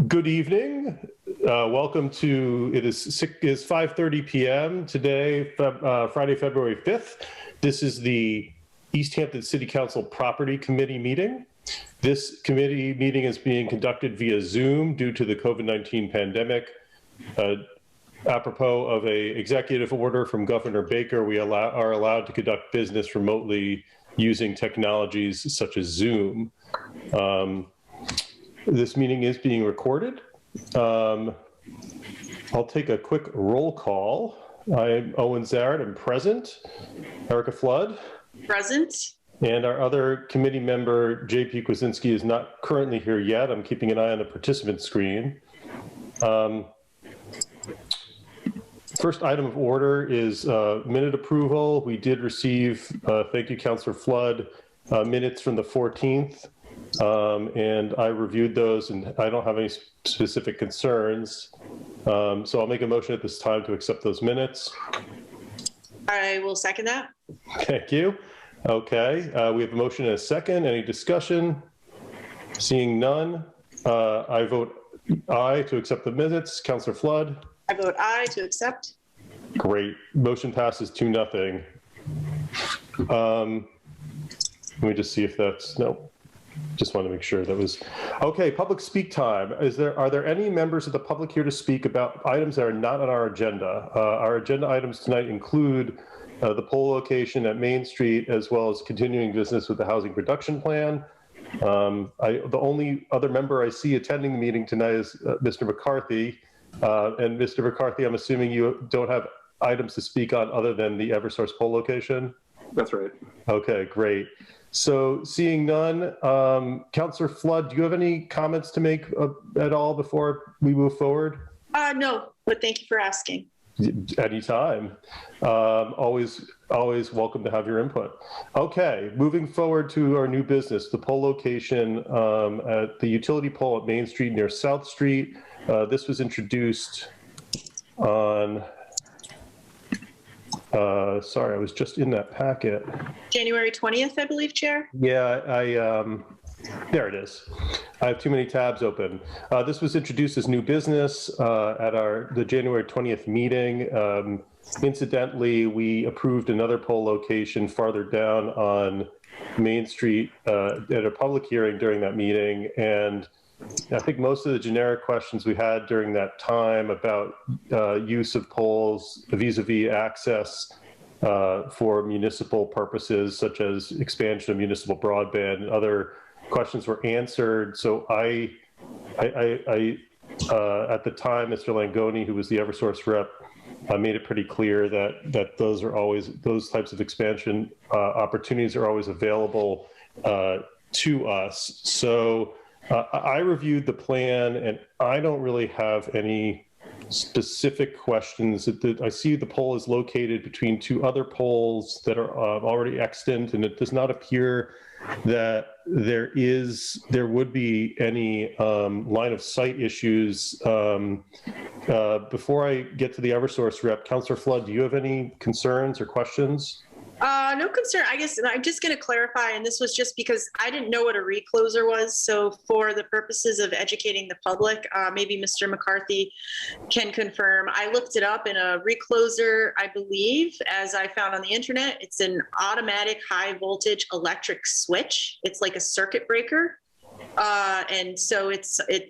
Good evening. Welcome to, it is 5:30 p.m. today, Friday, February 5th. This is the Easthampton City Council Property Committee meeting. This committee meeting is being conducted via Zoom due to the COVID-19 pandemic. Apropos of an executive order from Governor Baker, we are allowed to conduct business remotely using technologies such as Zoom. This meeting is being recorded. I'll take a quick roll call. I'm Owen Zaret, I'm present. Erica Flood. Present. And our other committee member, JP Kwasinski, is not currently here yet. I'm keeping an eye on the participant screen. First item of order is minute approval. We did receive, thank you, Councilor Flood, minutes from the 14th. And I reviewed those and I don't have any specific concerns. So I'll make a motion at this time to accept those minutes. I will second that. Thank you. Okay, we have a motion and a second. Any discussion? Seeing none, I vote aye to accept the minutes. Councilor Flood? I vote aye to accept. Great. Motion passes 2-0. Let me just see if that's, no. Just want to make sure that was okay. Public speak time. Are there any members of the public here to speak about items that are not on our agenda? Our agenda items tonight include the poll location at Main Street, as well as continuing business with the housing production plan. The only other member I see attending the meeting tonight is Mr. McCarthy. And Mr. McCarthy, I'm assuming you don't have items to speak on other than the Eversource poll location? That's right. Okay, great. So seeing none, Councilor Flood, do you have any comments to make at all before we move forward? No, but thank you for asking. Anytime. Always welcome to have your input. Okay, moving forward to our new business, the poll location at the utility pole at Main Street near South Street. This was introduced on, sorry, I was just in that packet. January 20th, I believe, Chair. Yeah, there it is. I have too many tabs open. This was introduced as new business at the January 20th meeting. Incidentally, we approved another poll location farther down on Main Street at a public hearing during that meeting. And I think most of the generic questions we had during that time about use of polls vis-a-vis access for municipal purposes, such as expansion of municipal broadband and other questions were answered. So at the time, Mr. Langoni, who was the Eversource rep, made it pretty clear that those types of expansion opportunities are always available to us. So I reviewed the plan and I don't really have any specific questions. I see the pole is located between two other poles that are already extant, and it does not appear that there would be any line of sight issues. Before I get to the Eversource rep, Councilor Flood, do you have any concerns or questions? No concern. I guess I'm just going to clarify, and this was just because I didn't know what a recloser was. So for the purposes of educating the public, maybe Mr. McCarthy can confirm. I looked it up, and a recloser, I believe, as I found on the internet, it's an automatic high voltage electric switch. It's like a circuit breaker. And so it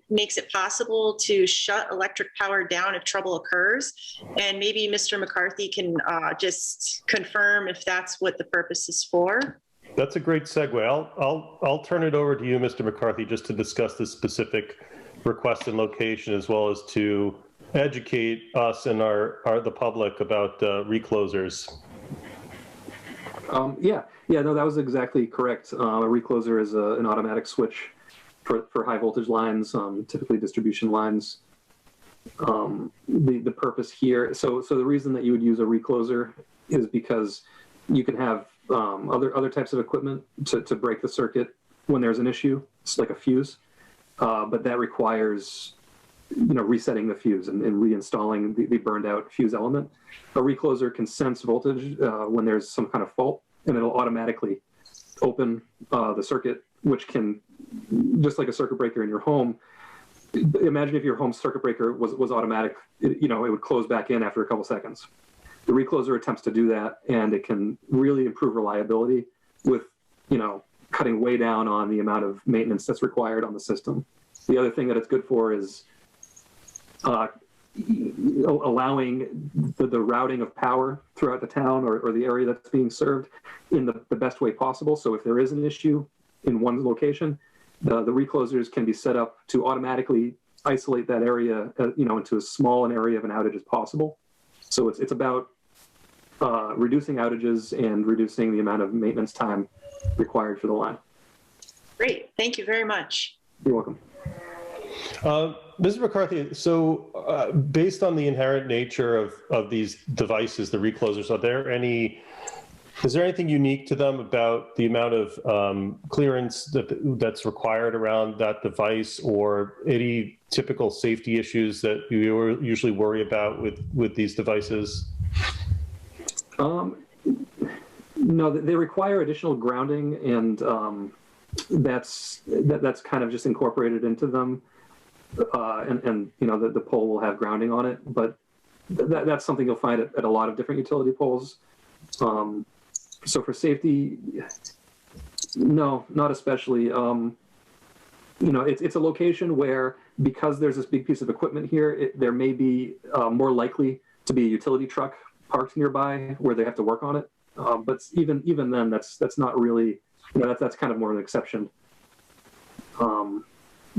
makes it possible to shut electric power down if trouble occurs. And maybe Mr. McCarthy can just confirm if that's what the purpose is for. That's a great segue. I'll turn it over to you, Mr. McCarthy, just to discuss the specific request and location, as well as to educate us and the public about reclosers. Yeah, no, that was exactly correct. A recloser is an automatic switch for high voltage lines, typically distribution lines. The purpose here, so the reason that you would use a recloser is because you can have other types of equipment to break the circuit when there's an issue. It's like a fuse, but that requires resetting the fuse and reinstalling the burned out fuse element. A recloser can sense voltage when there's some kind of fault, and it'll automatically open the circuit, which can, just like a circuit breaker in your home, imagine if your home circuit breaker was automatic, it would close back in after a couple seconds. The recloser attempts to do that, and it can really improve reliability with, cutting way down on the amount of maintenance that's required on the system. The other thing that it's good for is allowing the routing of power throughout the town or the area that's being served in the best way possible. So if there is an issue in one location, the reclosers can be set up to automatically isolate that area, into as small an area of an outage as possible. So it's about reducing outages and reducing the amount of maintenance time required for the line. Great, thank you very much. You're welcome. Mr. McCarthy, so based on the inherent nature of these devices, the reclosers, is there anything unique to them about the amount of clearance that's required around that device, or any typical safety issues that you usually worry about with these devices? No, they require additional grounding, and that's kind of just incorporated into them. And the pole will have grounding on it, but that's something you'll find at a lot of different utility poles. So for safety, no, not especially. It's a location where, because there's this big piece of equipment here, there may be more likely to be a utility truck parked nearby where they have to work on it. But even then, that's not really, that's kind of more of an exception.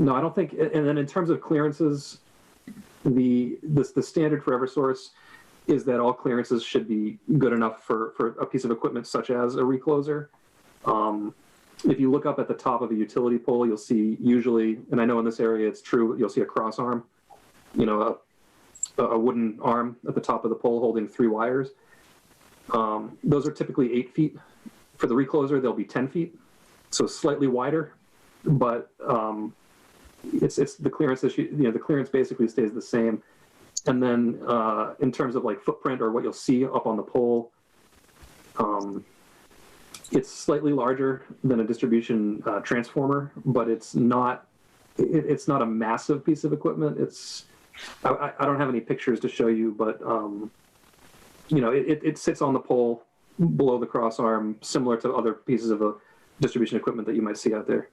No, I don't think. And then in terms of clearances, the standard for Eversource is that all clearances should be good enough for a piece of equipment such as a recloser. If you look up at the top of a utility pole, you'll see usually, and I know in this area it's true, you'll see a cross arm, a wooden arm at the top of the pole holding 3 wires. Those are typically 8 feet. For the recloser, they'll be 10 feet, so slightly wider, but it's the clearance issue. The clearance basically stays the same. And then in terms of like footprint or what you'll see up on the pole, it's slightly larger than a distribution transformer, but it's not a massive piece of equipment. I don't have any pictures to show you, but it sits on the pole below the cross arm, similar to other pieces of distribution equipment that you might see out there.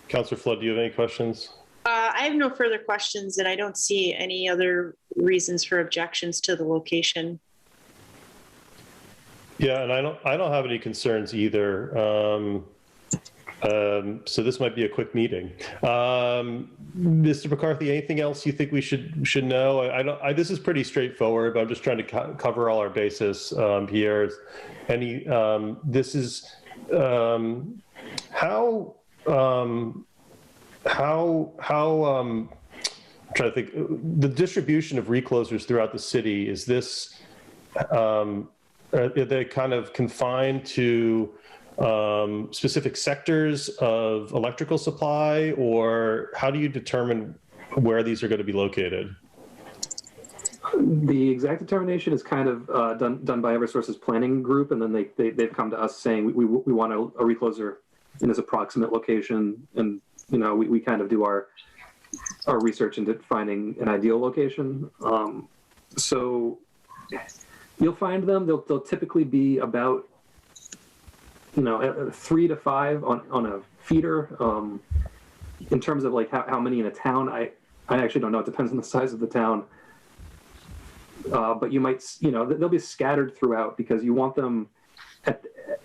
Councilor Flood, do you have any questions? I have no further questions, and I don't see any other reasons for objections to the location. Yeah, and I don't have any concerns either. So this might be a quick meeting. Mr. McCarthy, anything else you think we should know? This is pretty straightforward, but I'm just trying to cover all our bases here. I'm trying to think, the distribution of reclosers throughout the city, is this, are they kind of confined to specific sectors of electrical supply, or how do you determine where these are going to be located? The exact determination is kind of done by Eversource's planning group, and then they've come to us saying we want a recloser in this approximate location, and we kind of do our research into finding an ideal location. So you'll find them. They'll typically be about 3 to 5 on a feeder. In terms of like how many in a town, I actually don't know. It depends on the size of the town. But you might, they'll be scattered throughout, because you want them at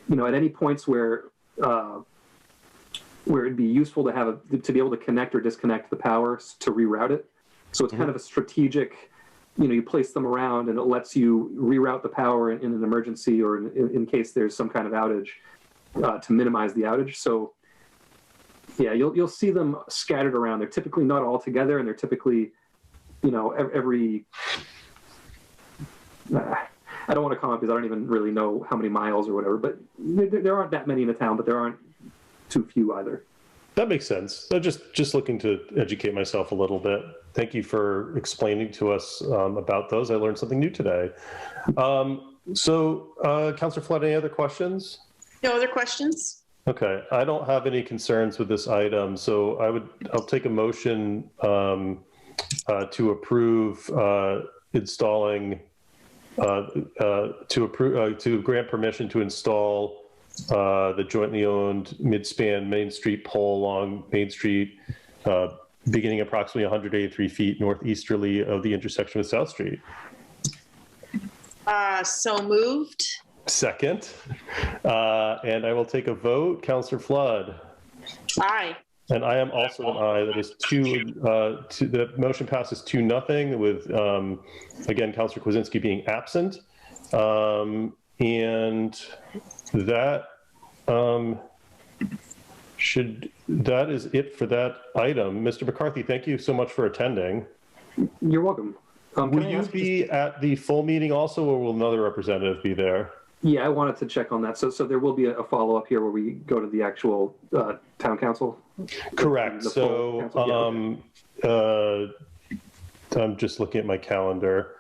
any points where it'd be useful to be able to connect or disconnect the power to reroute it. So it's kind of a strategic, you place them around, and it lets you reroute the power in an emergency, or in case there's some kind of outage, to minimize the outage. So yeah, you'll see them scattered around. They're typically not all together, and they're typically, every, I don't want to comment because I don't even really know how many miles or whatever, but there aren't that many in a town, but there aren't too few either. That makes sense. I'm just looking to educate myself a little bit. Thank you for explaining to us about those. I learned something new today. So, Councilor Flood, any other questions? No other questions. Okay, I don't have any concerns with this item, so I'll take a motion to approve installing, to grant permission to install the jointly owned mid-span Main Street pole along Main Street, beginning approximately 183 feet northeasterly of the intersection with South Street. So moved. Second, and I will take a vote. Councillor Flood. Aye. And I am also an aye. That is the motion passes 2-0 with, again, Councillor Kwasinski being absent. And that that is it for that item. Mr. McCarthy, thank you so much for attending. You're welcome. Will you be at the full meeting also, or will another representative be there? Yeah, I wanted to check on that. So there will be a follow-up here where we go to the actual town council? Correct. So I'm just looking at my calendar.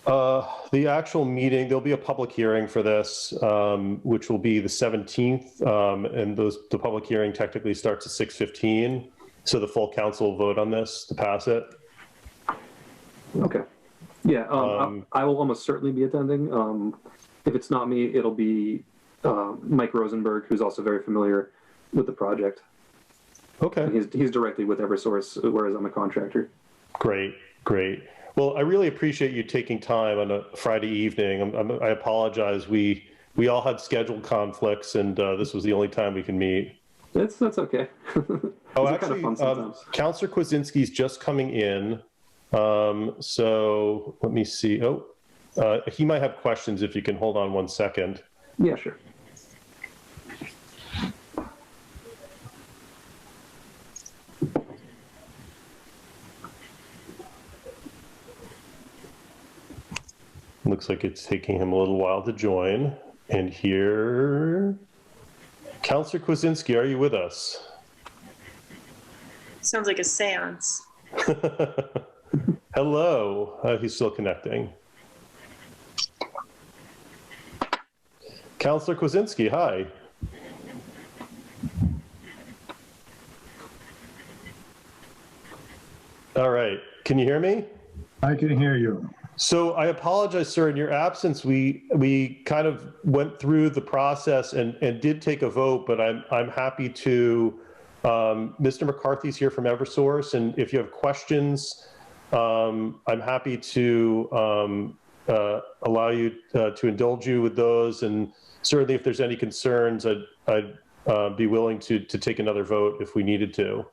The actual meeting, there'll be a public hearing for this, which will be the 17th. And the public hearing technically starts at 6:15. So the full council will vote on this to pass it. Okay. Yeah, I will almost certainly be attending. If it's not me, it'll be Mike Rosenberg, who's also very familiar with the project. Okay. And he's directly with Eversource, whereas I'm a contractor. Great, great. Well, I really appreciate you taking time on a Friday evening. I apologize. We all had scheduled conflicts, and this was the only time we can meet. That's okay. Oh, actually, kind of Councillor Kwasinski's just coming in. So let me see. Oh, he might have questions if you can hold on 1 second. Yeah, sure. Looks like it's taking him a little while to join. And here, Councillor Kwasinski, are you with us? Sounds like a seance. Hello. He's still connecting. Councillor Kwasinski, hi. All right. Can you hear me? I can hear you. So I apologize, sir. In your absence, we kind of went through the process and did take a vote, but I'm happy to. Mr. McCarthy's here from Eversource, and if you have questions, I'm happy to allow you to indulge you with those. And certainly, if there's any concerns, I'd be willing to take another vote if we needed to.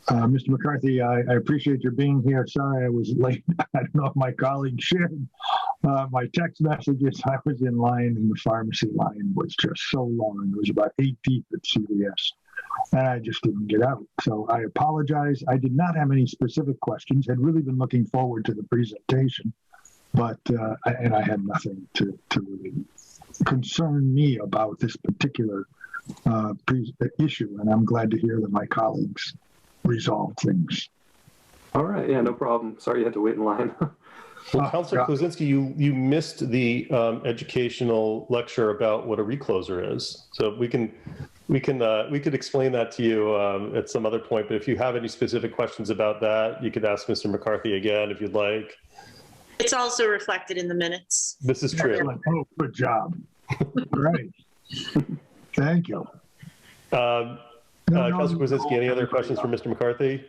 Mr. McCarthy, I appreciate your being here. Sorry I was late. I don't know if my colleague shared my text messages. I was in line, and the pharmacy line was just so long. It was about 8 deep at CVS, and I just didn't get out. So I apologize. I did not have any specific questions. Had really been looking forward to the presentation, but I had nothing to really concern me about this particular issue, and I'm glad to hear that my colleagues resolve things. All right. Yeah, no problem. Sorry you had to wait in line. Well, Councillor Kwasinski, you missed the educational lecture about what a recloser is. So we could explain that to you at some other point. But if you have any specific questions about that, you could ask Mr. McCarthy again if you'd like. It's also reflected in the minutes. This is true. Oh, good job. Great. Thank you. Councillor Kwasinski, any other questions for Mr. McCarthy?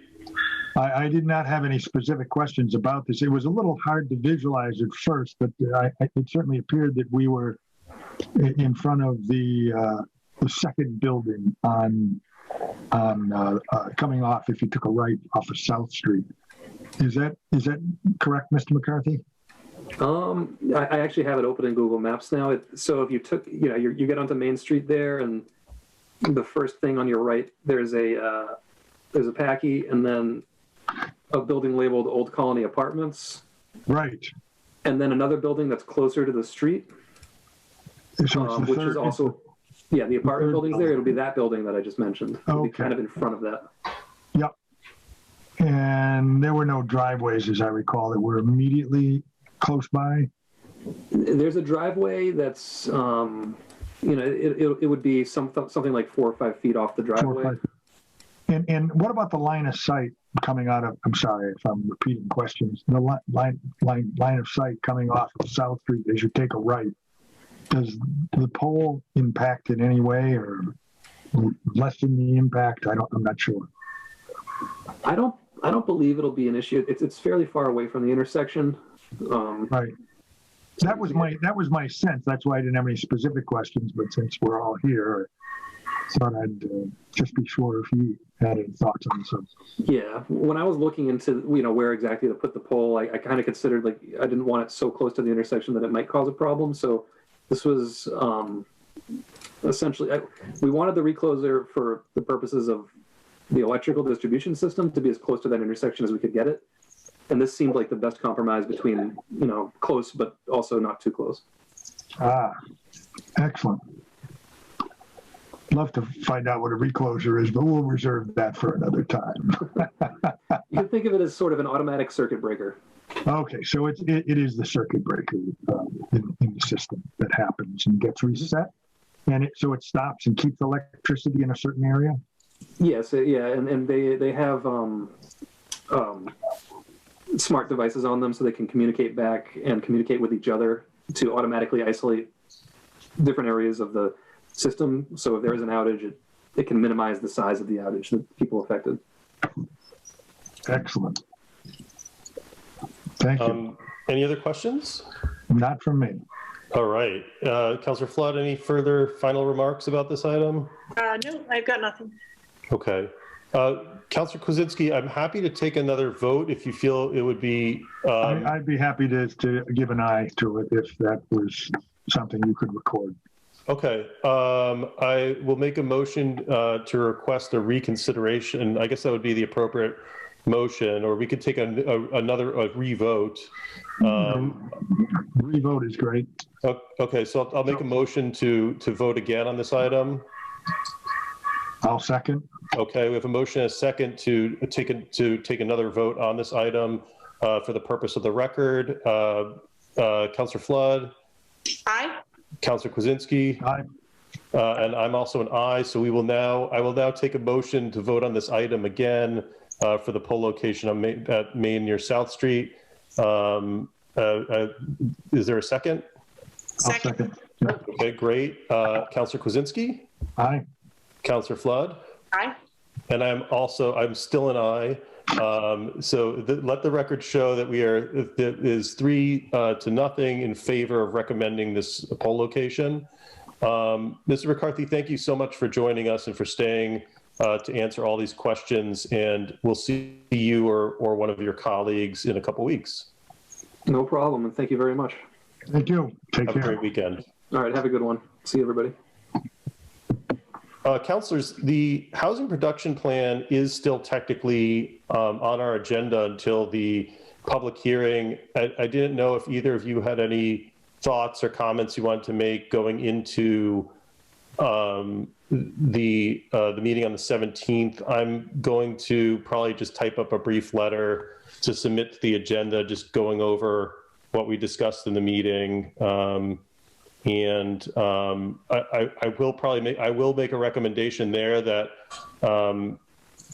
I did not have any specific questions about this. It was a little hard to visualize at first, but it certainly appeared that we were in front of the second building on coming off if you took a right off of South Street. Is that correct, Mr. McCarthy? I actually have it open in Google Maps now. So if you took, you get onto Main Street there, and the first thing on your right, there's a Packy, and then a building labeled Old Colony Apartments. Right. And then another building that's closer to the street, So which is also, the apartment buildings there. It'll be that building that I just mentioned. It'll be kind of in front of that. Yep. And there were no driveways, as I recall, that were immediately close by. There's a driveway that's it would be something like 4 or 5 feet off the driveway. And what about the line of sight coming out of, I'm sorry if I'm repeating questions, the line of sight coming off of South Street as you take a right? Does the pole impact in any way or lessen the impact? I'm not sure. I don't believe it'll be an issue. It's fairly far away from the intersection. Right. That was my sense. That's why I didn't have any specific questions, but since we're all here, I thought I'd just be sure if you had any thoughts on this. Yeah, when I was looking into where exactly to put the pole, I kind of considered I didn't want it so close to the intersection that it might cause a problem. So this was essentially we wanted the recloser for the purposes of the electrical distribution system to be as close to that intersection as we could get it. And this seemed like the best compromise between, close, but also not too close. Ah, excellent. Love to find out what a recloser is, but we'll reserve that for another time. You can think of it as sort of an automatic circuit breaker. Okay, so it is the circuit breaker in the system that happens and gets reset, and so it stops and keeps electricity in a certain area? Yes, yeah, and they have smart devices on them so they can communicate back and communicate with each other to automatically isolate different areas of the system. So if there is an outage, it can minimize the size of the outage, the people affected. Excellent. Thank you. Any other questions? Not from me. All right. Councilor Flood, any further final remarks about this item? No, I've got nothing. Okay. Councilor Kwasinski, I'm happy to take another vote if you feel it would be. I'd be happy to give an aye to it if that was something you could record. Okay. I will make a motion to request a reconsideration. I guess that would be the appropriate motion, or we could take another revote. Revote is great. Okay, so I'll make a motion to vote again on this item. I'll second. Okay, we have a motion and a second to take another vote on this item for the purpose of the record. Councilor Flood? Aye. Councilor Kwasinski? Aye. And I'm also an aye. So I will now take a motion to vote on this item again for the poll location on Main near South Street. Is there a second? Second. Okay, great. Councilor Kwasinski? Aye. Councilor Flood? Aye. And I'm still an aye. So let the record show that it is 3-0 in favor of recommending this poll location. Mr. McCarthy, thank you so much for joining us and for staying to answer all these questions. And we'll see you or one of your colleagues in a couple weeks. No problem. And thank you very much. Thank you. Take care. Have a great weekend. All right. Have a good one. See you, everybody. Councilors, the housing production plan is still technically on our agenda until the public hearing. I didn't know if either of you had any thoughts or comments you wanted to make going into the meeting on the 17th. I'm going to probably just type up a brief letter to submit to the agenda, just going over what we discussed in the meeting. And I will make a recommendation there that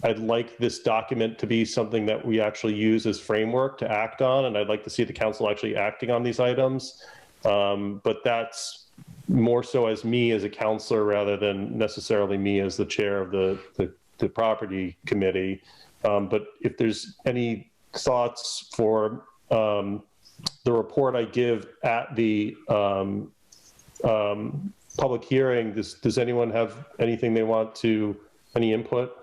I'd like this document to be something that we actually use as framework to act on, and I'd like to see the council actually acting on these items. But that's more so as me as a councilor rather than necessarily me as the chair of the property committee. But if there's any thoughts for the report I give at the public hearing, does anyone have anything they want to, any input?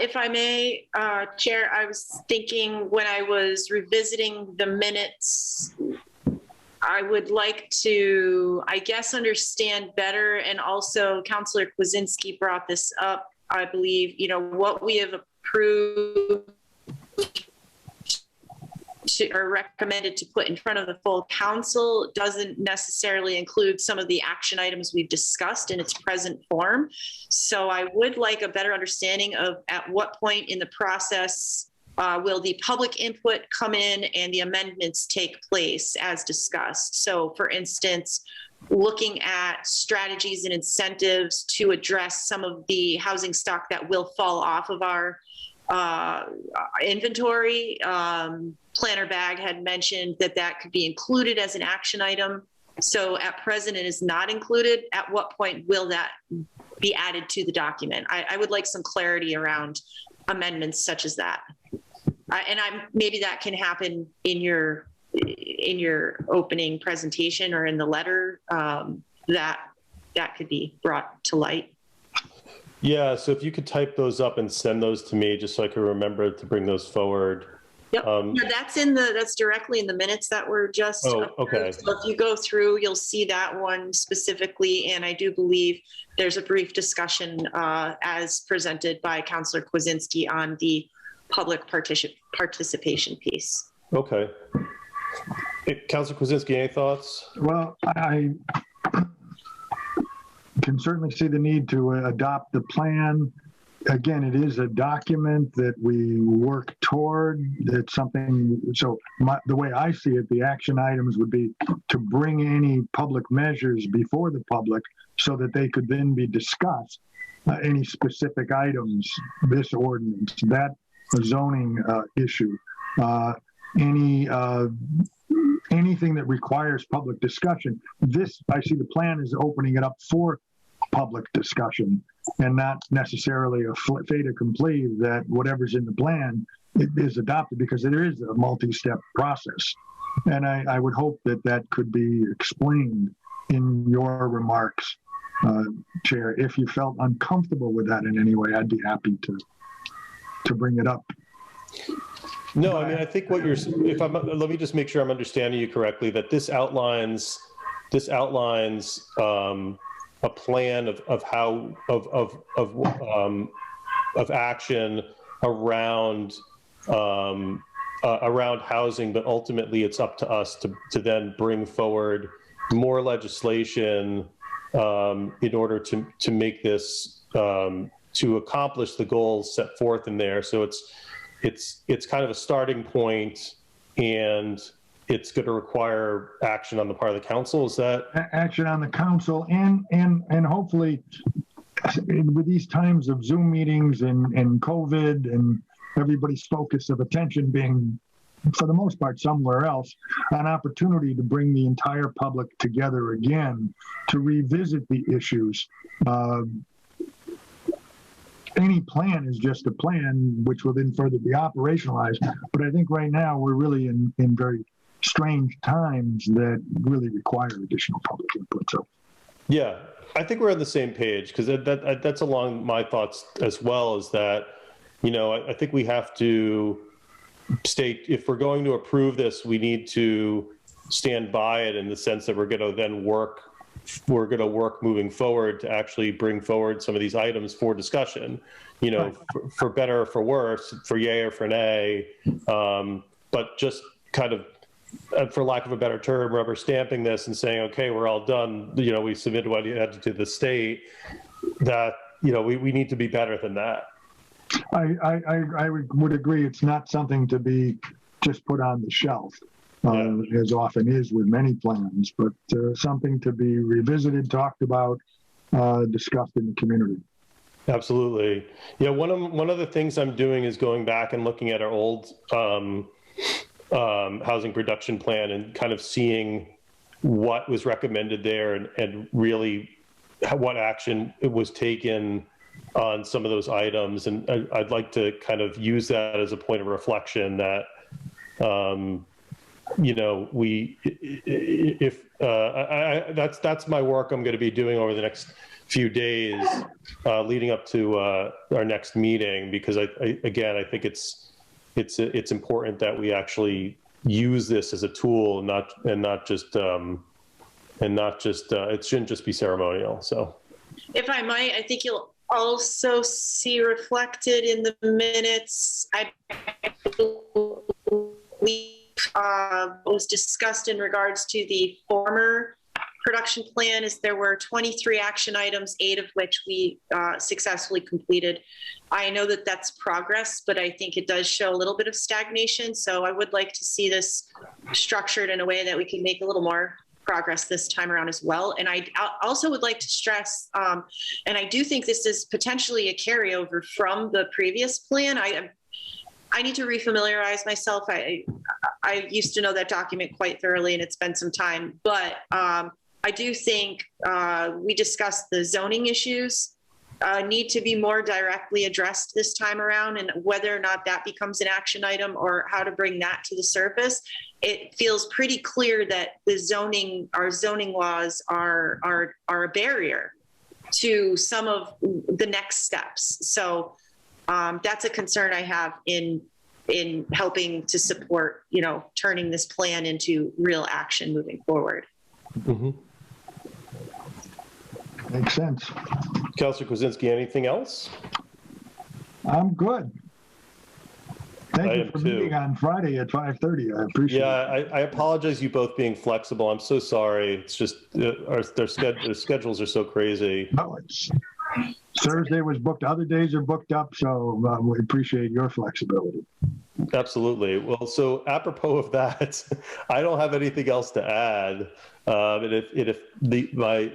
If I may, Chair, I was thinking when I was revisiting the minutes, I would like to, I guess, understand better, and also Councilor Kwasinski brought this up, I believe, what we have approved or recommended to put in front of the full council doesn't necessarily include some of the action items we've discussed in its present form. So I would like a better understanding of at what point in the process will the public input come in and the amendments take place as discussed? So for instance, looking at strategies and incentives to address some of the housing stock that will fall off of our inventory. Planner Bag had mentioned that that could be included as an action item. So at present, it is not included. At what point will that be added to the document? I would like some clarity around amendments such as that. Maybe that can happen in your opening presentation or in the letter, that could be brought to light. Yeah, so if you could type those up and send those to me just so I can remember to bring those forward. Yep. Yeah, that's directly in the minutes that were just. Oh, okay. So if you go through, you'll see that one specifically, and I do believe there's a brief discussion as presented by Councilor Kwasinski on the public participation piece. Okay. Councilor Kwasinski, any thoughts? Well, I can certainly see the need to adopt the plan. Again, it is a document that we work toward. It's something, so the way I see it, the action items would be to bring any public measures before the public so that they could then be discussed. Any specific items, this ordinance, that zoning issue, anything that requires public discussion. This, I see the plan is opening it up for public discussion and not necessarily a fait accompli that whatever's in the plan is adopted, because there is a multi-step process. And I would hope that that could be explained in your remarks, Chair. If you felt uncomfortable with that in any way, I'd be happy to bring it up. No, I mean, I think what let me just make sure I'm understanding you correctly, that this outlines a plan of how, of action around, around housing, but ultimately it's up to us to then bring forward more legislation, in order to make this, to accomplish the goals set forth in there. So it's kind of a starting point, and it's going to require action on the part of the council. Is that action on the council, and hopefully with these times of Zoom meetings and COVID and everybody's focus of attention being, for the most part, somewhere else, an opportunity to bring the entire public together again to revisit the issues. Any plan is just a plan, which will then further be operationalized. But I think right now we're really in very strange times that really require additional public input. So, yeah, I think we're on the same page, because that's along my thoughts as well. Is that, I think we have to state, if we're going to approve this, we need to stand by it in the sense that we're going to then work moving forward to actually bring forward some of these items for discussion, for better or for worse, for yay or for nay, but just kind of, for lack of a better term, rubber stamping this and saying, okay, we're all done. We submitted what you had to the state. That, we need to be better than that. I would agree. It's not something to be just put on the shelf, as often is with many plans, but something to be revisited, talked about, discussed in the community. Absolutely. Yeah. One of the things I'm doing is going back and looking at our old housing production plan and kind of seeing what was recommended there and really what action it was taken on some of those items. And I'd like to kind of use that as a point of reflection that, that's my work I'm going to be doing over the next few days, leading up to our next meeting, because I think it's important that we actually use this as a tool, and not just it shouldn't just be ceremonial. So, if I might, I think you'll also see reflected in the minutes, I believe, was discussed in regards to the former production plan is there were 23 action items, 8 of which we successfully completed. I know that that's progress, but I think it does show a little bit of stagnation. So I would like to see this structured in a way that we can make a little more progress this time around as well. And I also would like to stress, and I do think this is potentially a carryover from the previous plan. I need to refamiliarize myself. I used to know that document quite thoroughly, and it's been some time, but I do think we discussed the zoning issues need to be more directly addressed this time around, and whether or not that becomes an action item or how to bring that to the surface. It feels pretty clear that our zoning laws are a barrier to some of the next steps. So that's a concern I have in helping to support, turning this plan into real action moving forward. Mm-hmm. Makes sense. Councilor Kwasinski, anything else? I'm good. Thank I you am for too. meeting on Friday at 5:30. I appreciate it. Yeah, I apologize you both being flexible. I'm so sorry. It's just their schedules are so crazy. No, Thursday was booked. Other days are booked up, so we appreciate your flexibility. Absolutely. Well, so apropos of that, I don't have anything else to add. And if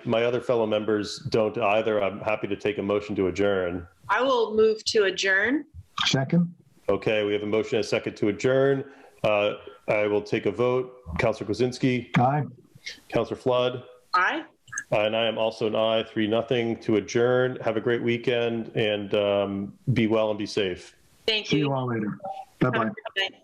my other fellow members don't either, I'm happy to take a motion to adjourn. I will move to adjourn. Second? Okay, we have a motion and a second to adjourn. I will take a vote. Councilor Kwasinski. Aye. Councilor Flood. Aye. And I am also an aye, 3-0 to adjourn. Have a great weekend and be well and be safe. Thank See you. you all later. Bye-bye. Have a good night.